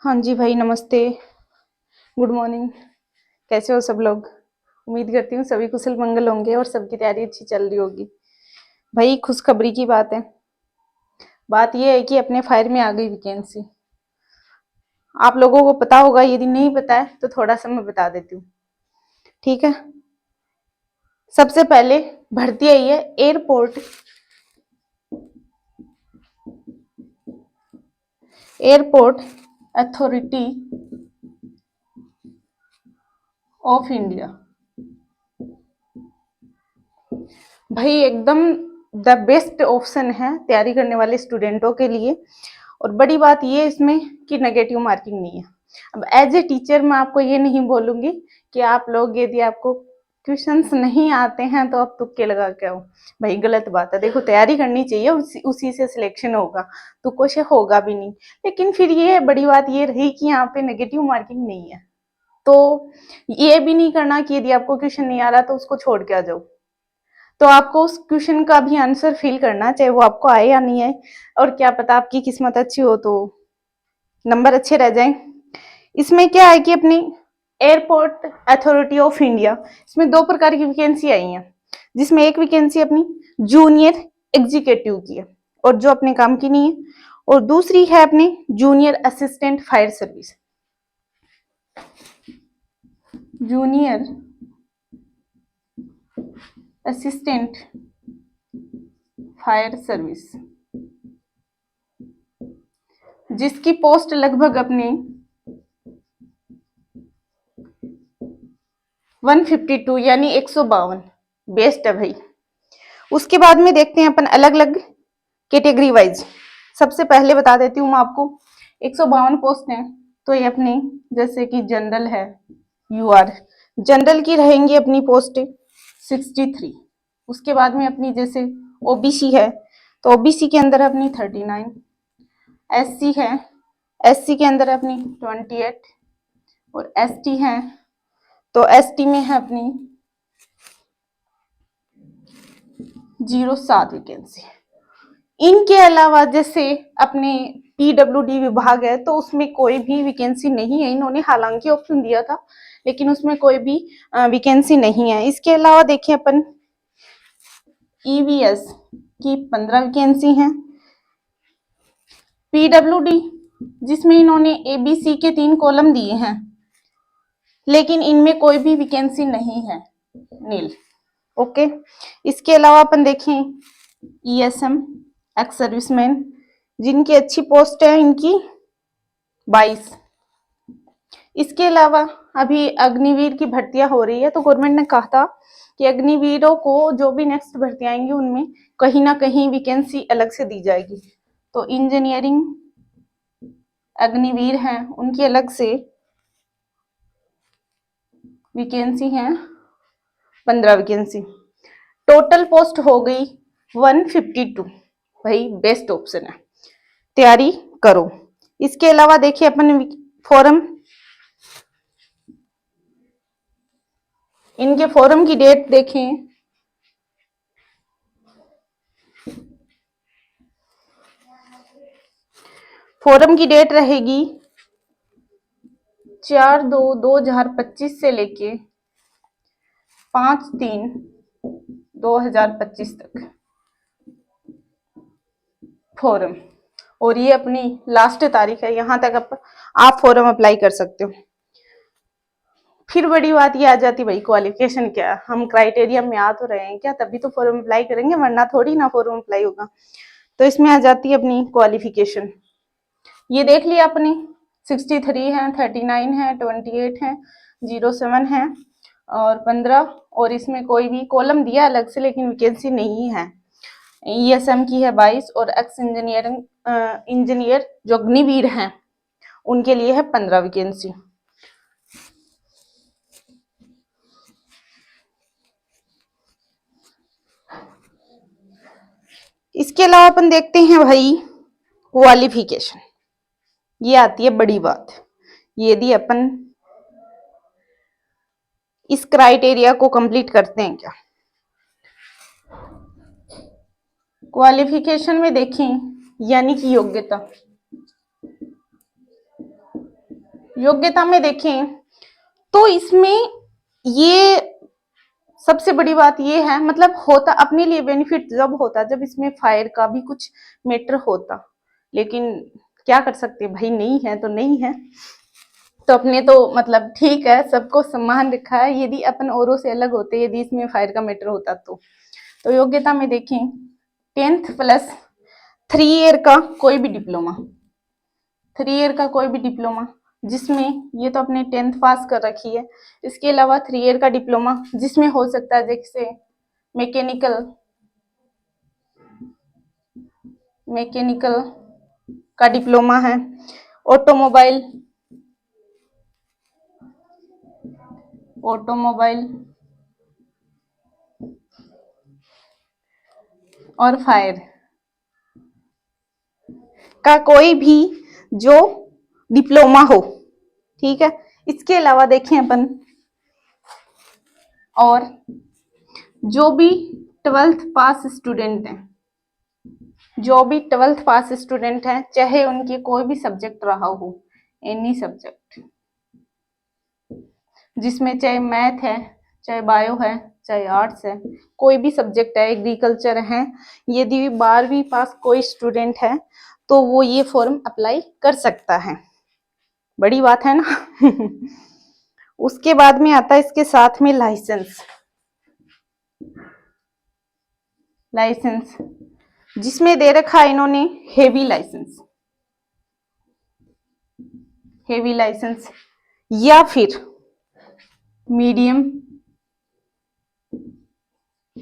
हाँ जी भाई, नमस्ते। Good morning. कैसे हो सब लोग? उम्मीद करती हूँ सभी कुशल मंगल होंगे और सबकी तैयारी अच्छी चल रही होगी। भाई खुशखबरी की बात है। बात यह है कि अपने फायर में आ गई वैकेंसी। आप लोगों को पता होगा, यदि नहीं पता है तो थोड़ा सा मैं बता देती हूँ। ठीक है। सबसे पहले भर्ती आई है एयरपोर्ट अथॉरिटी ऑफ इंडिया। भाई एकदम द बेस्ट ऑप्शन है तैयारी करने वाले स्टूडेंटों के लिए। और बड़ी बात ये इसमें कि नेगेटिव मार्किंग नहीं है। अब एज ए टीचर मैं आपको ये नहीं बोलूंगी कि आप लोग यदि आपको क्वेश्चंस नहीं आते हैं तो आप तुक्के लगा के आओ। भाई गलत बात है। देखो, तैयारी करनी चाहिए, उसी से सिलेक्शन होगा। तुक्कों से होगा भी नहीं। लेकिन फिर ये बड़ी बात ये रही कि यहाँ पे नेगेटिव मार्किंग नहीं है। तो ये भी नहीं करना कि यदि आपको क्वेश्चन नहीं आ रहा तो उसको छोड़ के आ जाओ। तो आपको उस क्वेश्चन का भी आंसर फिल करना, चाहे वो आपको आए या नहीं आए। और क्या पता आपकी किस्मत अच्छी हो तो नंबर अच्छे रह जाएं। इसमें क्या है कि अपनी एयरपोर्ट अथॉरिटी ऑफ इंडिया, इसमें 2 प्रकार की वैकेंसी आई है। जिसमें एक वैकेंसी अपनी जूनियर एग्जीक्यूटिव की है और जो अपने काम की नहीं है। और दूसरी है अपनी junior assistant fire service. Junior assistant fire service, जिसकी पोस्ट लगभग अपनी 152 यानी 152 बेस्ट है भाई। उसके बाद में देखते हैं अपन अलग अलग कैटेगरी वाइज। सबसे पहले बता देती हूँ मैं आपको, 152 पोस्ट हैं। तो ये अपनी जैसे कि जनरल है, यूआर जनरल की रहेंगी अपनी पोस्ट 63। उसके बाद में अपनी जैसे ओबीसी है तो ओबीसी के अंदर अपनी 39। एससी है, एससी के अंदर अपनी 28। और एसटी है तो एसटी में है अपनी 07 वैकेंसी। इनके अलावा जैसे अपने पीडब्ल्यूडी विभाग है तो उसमें कोई भी वैकेंसी नहीं है। इन्होंने हालांकि ऑप्शन दिया था लेकिन उसमें कोई भी वैकेंसी नहीं है। इसके अलावा देखिए अपन ईवीएस की 15 वैकेंसी हैं। पीडब्ल्यूडी जिसमें इन्होंने एबीसी के 3 कॉलम दिए हैं लेकिन इनमें कोई भी वैकेंसी नहीं है, नील। ओके। इसके अलावा अपन देखें ईएसएम एक्स सर्विसमैन, जिनकी अच्छी पोस्ट है इनकी 22। इसके अलावा अभी अग्निवीर की भर्तियां हो रही है तो गवर्नमेंट ने कहा था कि अग्निवीरों को जो भी नेक्स्ट भर्ती आएंगी उनमें कहीं ना कहीं वैकेंसी अलग से दी जाएगी। तो इंजीनियरिंग अग्निवीर हैं उनकी अलग से वैकेंसी है 15 वैकेंसी। टोटल पोस्ट हो गई 152। भाई बेस्ट ऑप्शन है, तैयारी करो। इसके अलावा देखिए अपन फॉर्म, इनके फॉर्म की डेट देखें। फॉर्म की डेट रहेगी 4/2/2025 से लेके 5/3/2025 तक फॉर्म। और ये अपनी लास्ट तारीख है, यहां तक आप फॉर्म अप्लाई कर सकते हो। फिर बड़ी बात ये आ जाती भाई क्वालिफिकेशन क्या है, हम क्राइटेरिया में आ तो रहे हैं क्या, तभी तो फॉर्म अप्लाई करेंगे, वरना थोड़ी ना फॉर्म अप्लाई होगा। तो इसमें आ जाती है अपनी क्वालिफिकेशन। ये देख लिया अपनी 63 है, 39 है, 28 है, 07 है और 15। और इसमें कोई भी कॉलम दिया अलग से लेकिन वैकेंसी नहीं है। ईएसएम की है 22 और एक्स इंजीनियर जो अग्निवीर हैं उनके लिए है 15 वैकेंसी। इसके अलावा अपन देखते हैं भाई क्वालिफिकेशन। ये आती है बड़ी बात, यदि अपन इस क्राइटेरिया को कंप्लीट करते हैं क्या। क्वालिफिकेशन में देखें यानी कि योग्यता, योग्यता में देखें तो इसमें ये सबसे बड़ी बात ये है, मतलब होता अपने लिए बेनिफिट जब होता जब इसमें फायर का भी कुछ मैटर होता, लेकिन क्या कर सकते भाई, नहीं है तो नहीं है। तो अपने तो मतलब ठीक है, सबको सम्मान रखा है, यदि अपन औरों से अलग होते, यदि इसमें फायर का मैटर होता तो योग्यता में देखें 10th प्लस 3 ईयर का कोई भी डिप्लोमा, 3 ईयर का कोई भी डिप्लोमा, जिसमें ये तो अपने 10th पास कर रखी है, इसके अलावा 3 ईयर का डिप्लोमा जिसमें हो सकता है जैसे मैकेनिकल मैकेनिकल का डिप्लोमा है, ऑटोमोबाइल ऑटोमोबाइल और फायर का कोई भी जो डिप्लोमा हो, ठीक है। इसके अलावा देखें अपन, और जो भी 12th पास स्टूडेंट हैं, जो भी 12th पास स्टूडेंट हैं, चाहे उनके कोई भी सब्जेक्ट रहा हो, एनी सब्जेक्ट, जिसमें चाहे मैथ है, चाहे बायो है, चाहे आर्ट्स है, कोई भी सब्जेक्ट है, एग्रीकल्चर है, यदि 12वीं पास कोई स्टूडेंट है तो वो ये फॉर्म अप्लाई कर सकता है। बड़ी बात है ना। उसके बाद में आता है इसके साथ में लाइसेंस, लाइसेंस जिसमें दे रखा है इन्होंने हेवी लाइसेंस, हेवी लाइसेंस या फिर मीडियम,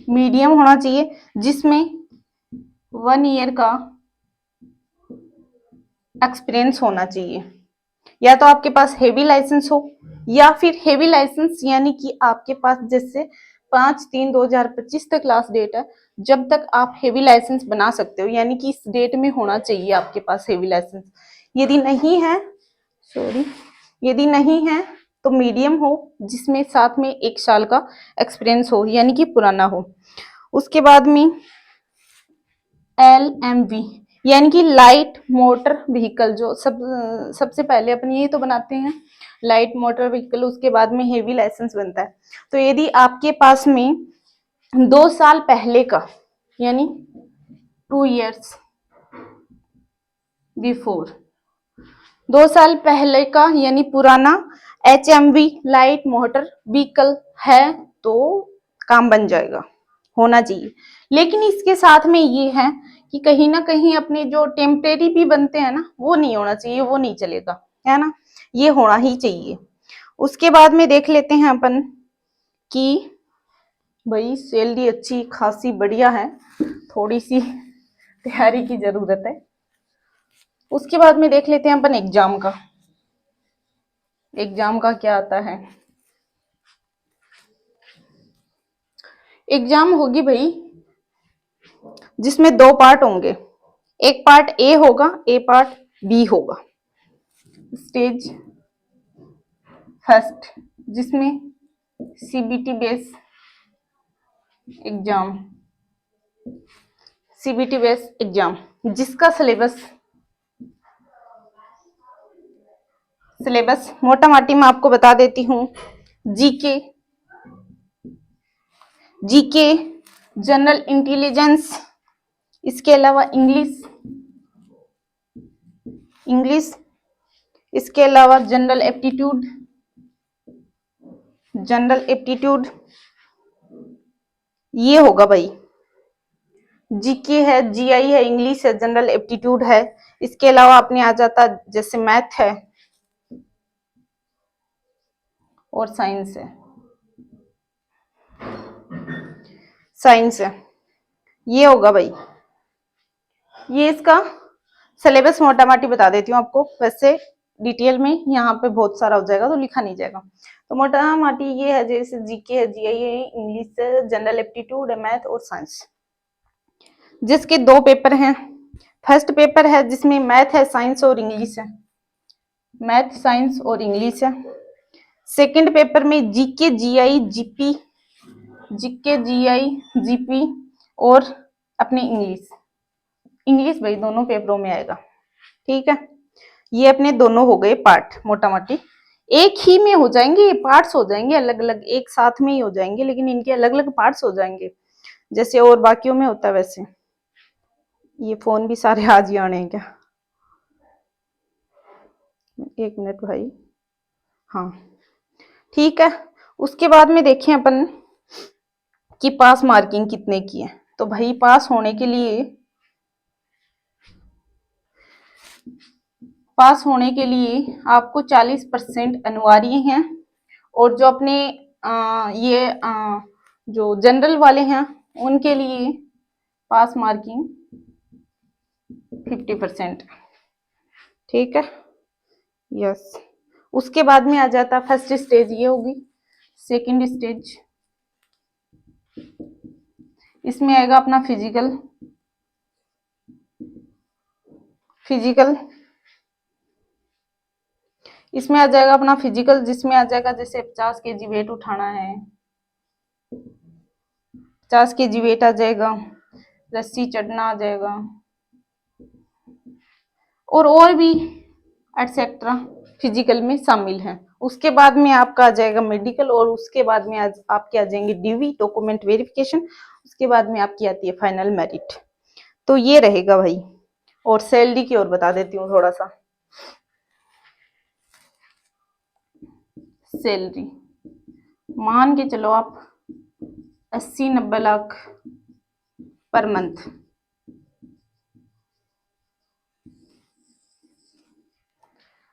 मीडियम होना चाहिए, जिसमें 1 ईयर का एक्सपीरियंस होना चाहिए। या तो आपके पास हेवी लाइसेंस हो, या फिर हेवी लाइसेंस यानी कि आपके पास जैसे 5/3/2025 तक लास्ट डेट है, जब तक आप हेवी लाइसेंस बना सकते हो, यानी कि इस डेट में होना चाहिए आपके पास हेवी लाइसेंस। यदि नहीं है, सॉरी, यदि नहीं है तो मीडियम हो, जिसमें साथ में 1 साल का एक्सपीरियंस हो, यानी कि पुराना हो। उसके बाद में LMV यानी कि लाइट मोटर व्हीकल, जो सबसे पहले अपन ये तो बनाते हैं लाइट मोटर व्हीकल, उसके बाद में हेवी लाइसेंस बनता है। तो यदि आपके पास में 2 साल पहले का, यानी 2 years बिफोर, 2 साल पहले का यानी पुराना HMV लाइट मोटर व्हीकल है तो काम बन जाएगा, होना चाहिए। लेकिन इसके साथ में ये है कि कहीं ना कहीं अपने जो टेम्परेरी भी बनते हैं ना, वो नहीं होना चाहिए, वो नहीं चलेगा, है ना, ये होना ही चाहिए। उसके बाद में देख लेते हैं अपन कि भाई सैलरी अच्छी खासी बढ़िया है, थोड़ी सी तैयारी की जरूरत है। उसके बाद में देख लेते हैं अपन एग्जाम का, एग्जाम का क्या आता है। एग्जाम होगी भाई, जिसमें 2 पार्ट होंगे, एक पार्ट ए होगा, एक पार्ट बी होगा। स्टेज फर्स्ट, जिसमें CBT base exam, CBT base exam, जिसका सिलेबस मोटा माटी में आपको बता देती हूँ। जीके, जीके, जनरल इंटेलिजेंस, इसके अलावा इंग्लिश, इंग्लिश, इसके अलावा जनरल एप्टीट्यूड, जनरल एप्टीट्यूड, ये होगा भाई। जीके है, जीआई है, इंग्लिश है, जनरल एप्टीट्यूड है। इसके अलावा अपने आ जाता जैसे मैथ है और साइंस है, साइंस है, ये होगा भाई। ये इसका सिलेबस मोटा माटी बता देती हूँ आपको, वैसे डिटेल में यहाँ पे बहुत सारा हो जाएगा तो लिखा नहीं जाएगा। तो मोटा माटी ये है, जैसे जीके है, जीआई है, इंग्लिश है, जनरल एप्टीट्यूड है, मैथ और साइंस, जिसके 2 पेपर हैं। फर्स्ट पेपर है जिसमें मैथ है, साइंस और इंग्लिश है, मैथ साइंस और इंग्लिश है। सेकंड पेपर में GK GI GP, GK GI GP और अपनी इंग्लिश, इंग्लिश भाई दोनों पेपरों में आएगा, ठीक है। ये अपने दोनों हो गए पार्ट, मोटा मोटी एक ही में हो जाएंगे, ये पार्ट्स हो जाएंगे अलग अलग, एक साथ में ही हो जाएंगे लेकिन इनके अलग अलग पार्ट्स हो जाएंगे, जैसे और बाकियों में होता है वैसे। ये फोन भी सारे आज ही आने हैं क्या? एक मिनट भाई। हाँ ठीक है। उसके बाद में देखें अपन कि पास मार्किंग कितने की है। तो भाई पास होने के लिए आपको 40% अनिवार्य हैं, और जो अपने जो जनरल वाले हैं उनके लिए पास मार्किंग 50%। ठीक है, यस। उसके बाद में आ जाता फर्स्ट स्टेज, ये होगी। सेकंड स्टेज, इसमें आएगा अपना फिजिकल, इसमें आ जाएगा अपना फिजिकल, जिसमें आ जाएगा जैसे 50 kg वेट उठाना है, 50 kg वेट आ जाएगा, रस्सी चढ़ना आ जाएगा, और भी एटसेट्रा फिजिकल में शामिल है। उसके बाद में आपका आ जाएगा मेडिकल, और उसके बाद में आपके आ जाएंगे डीवी, डॉक्यूमेंट वेरिफिकेशन। उसके बाद में आपकी आती है फाइनल मेरिट। तो ये रहेगा भाई। और सैलरी की और बता देती हूँ थोड़ा सा। सैलरी मान के चलो आप 80-90 लाख पर मंथ।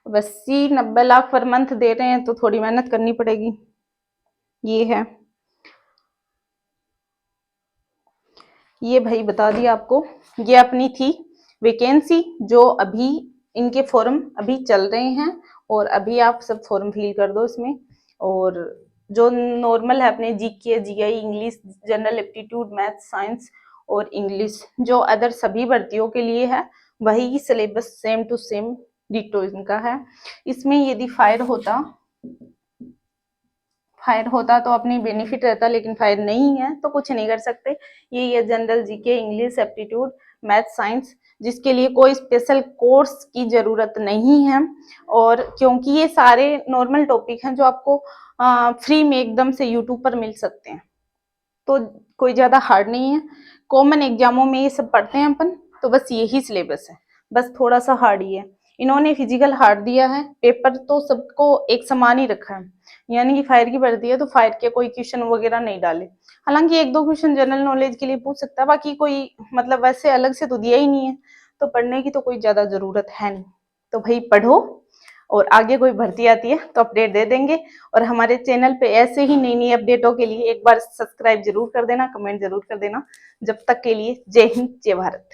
अब 80-90 लाख पर मंथ दे रहे हैं तो थोड़ी मेहनत करनी पड़ेगी। ये है, ये भाई बता दिया आपको। ये अपनी थी वैकेंसी, जो अभी इनके फॉर्म अभी चल रहे हैं, और अभी आप सब फॉर्म फिल कर दो इसमें। और जो नॉर्मल है अपने GK, GI, English, general aptitude, math, science और इंग्लिश, जो अदर सभी भर्तियों के लिए है, वही syllabus same to same ditto इनका है। इसमें यदि फायर होता तो अपनी बेनिफिट रहता, लेकिन फायर नहीं है तो कुछ नहीं कर सकते। ये general GK, English, aptitude, math, science, जिसके लिए कोई स्पेशल कोर्स की जरूरत नहीं है, और क्योंकि ये सारे नॉर्मल टॉपिक हैं जो आपको फ्री में एकदम से यूट्यूब पर मिल सकते हैं, तो कोई ज्यादा हार्ड नहीं है। कॉमन एग्जामों में ये सब पढ़ते हैं अपन, तो बस यही सिलेबस है, बस थोड़ा सा हार्ड ही है। इन्होंने फिजिकल हार्ड दिया है, पेपर तो सबको एक समान ही रखा है, यानी कि फायर की भर्ती है तो फायर के कोई क्वेश्चन वगैरह नहीं डाले। हालांकि एक दो क्वेश्चन जनरल नॉलेज के लिए पूछ सकता है, बाकी कोई मतलब वैसे अलग से तो दिया ही नहीं है, तो पढ़ने की तो कोई ज्यादा जरूरत है नहीं। तो भाई पढ़ो, और आगे कोई भर्ती आती है तो अपडेट दे देंगे। और हमारे चैनल पे ऐसे ही नई नई अपडेटों के लिए एक बार सब्सक्राइब जरूर कर देना, कमेंट जरूर कर देना। जब तक के लिए जय हिंद, जय भारत।